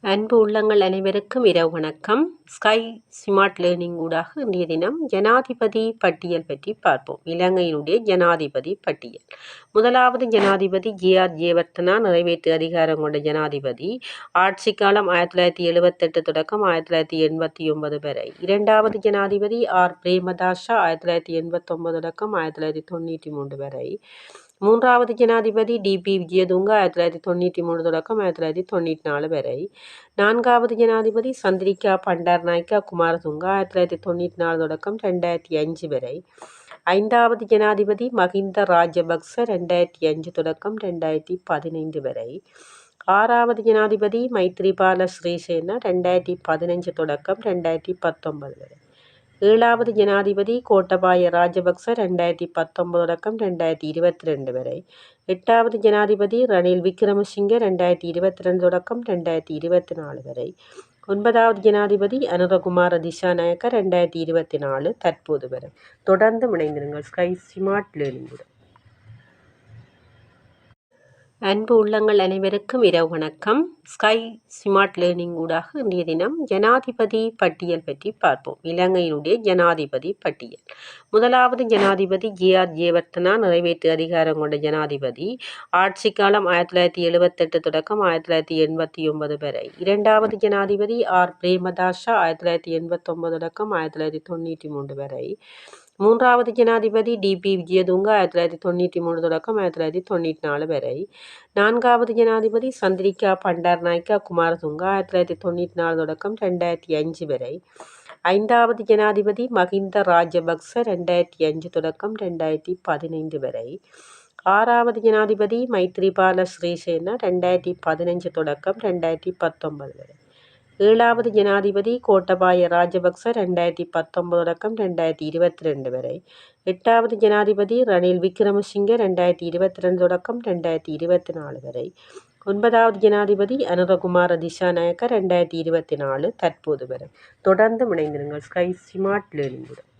அன்பு உள்ளங்கள் அனைவருக்கும் இரவு வணக்கம். ஸ்கை ஸ்மார்ட் லேர்னிங் ஊடாக இன்றைய தினம் ஜனாதிபதி பட்டியல் பற்றி பார்ப்போம். இலங்கையினுடைய ஜனாதிபதி பட்டியல். முதலாவது ஜனாதிபதி ஜே.ஆர். ஜெயவர்தனா, நிறைவேற்று அதிகாரம் கொண்ட ஜனாதிபதி. ஆட்சி காலம் 1978 தொடக்கம் 1989 வரை. இரண்டாவது ஜனாதிபதி ஆர். பிரேமதாசா, 1989 தொடக்கம் 1993 வரை. மூன்றாவது ஜனாதிபதி டி.பி. விஜயதுங்க, 1993 தொடக்கம் 1994 வரை. நான்காவது ஜனாதிபதி சந்திரிகா பண்டாரநாயக்கா குமாரதுங்கா, 1994 தொடக்கம் 2005 வரை. ஐந்தாவது ஜனாதிபதி மஹிந்த ராஜபக்ச, 2005 தொடக்கம் 2015 வரை. ஆறாவது ஜனாதிபதி மைத்ரிபால சிறிசேன, 2015 தொடக்கம் 2019 வரை. ஏழாவது ஜனாதிபதி கோட்டபாய ராஜபக்ச, 2019 தொடக்கம் 2022 வரை. எட்டாவது ஜனாதிபதி ரணில் விக்ரமசிங்க, 2022 தொடக்கம் 2024 வரை. ஒன்பதாவது ஜனாதிபதி அனுரகுமார திசாநாயக்க, 2024 தற்போது வரை. தொடர்ந்து இணைந்திருங்கள் ஸ்கை ஸ்மார்ட் லேர்னிங்குடன். அன்பு உள்ளங்கள் அனைவருக்கும் இரவு வணக்கம். ஸ்கை ஸ்மார்ட் லேர்னிங் ஊடாக இன்றைய தினம் ஜனாதிபதி பட்டியல் பற்றி பார்ப்போம். இலங்கையினுடைய ஜனாதிபதி பட்டியல். முதலாவது ஜனாதிபதி ஜே.ஆர். ஜெயவர்தனா, நிறைவேற்று அதிகாரம் கொண்ட ஜனாதிபதி. ஆட்சி காலம் 1978 தொடக்கம் 1989 வரை. இரண்டாவது ஜனாதிபதி ஆர். பிரேமதாசா, 1989 தொடக்கம் 1993 வரை. மூன்றாவது ஜனாதிபதி டி.பி. விஜயதுங்க, 1993 தொடக்கம் 1994 வரை. நான்காவது ஜனாதிபதி சந்திரிகா பண்டாரநாயக்கா குமாரதுங்கா, 1994 தொடக்கம் 2005 வரை. ஐந்தாவது ஜனாதிபதி மஹிந்த ராஜபக்ச, 2005 தொடக்கம் 2015 வரை. ஆறாவது ஜனாதிபதி மைத்ரிபால சிறிசேன, 2015 தொடக்கம் 2019 வரை. ஏழாவது ஜனாதிபதி கோட்டபாய ராஜபக்ச, 2019 தொடக்கம் 2022 வரை. எட்டாவது ஜனாதிபதி ரணில் விக்ரமசிங்க, 2022 தொடக்கம் 2024 வரை. ஒன்பதாவது ஜனாதிபதி அனுரகுமார திசாநாயக்க, 2024 தற்போது வரை. தொடர்ந்து இணைந்திருங்கள் ஸ்கை ஸ்மார்ட் லேர்னிங்குடன்.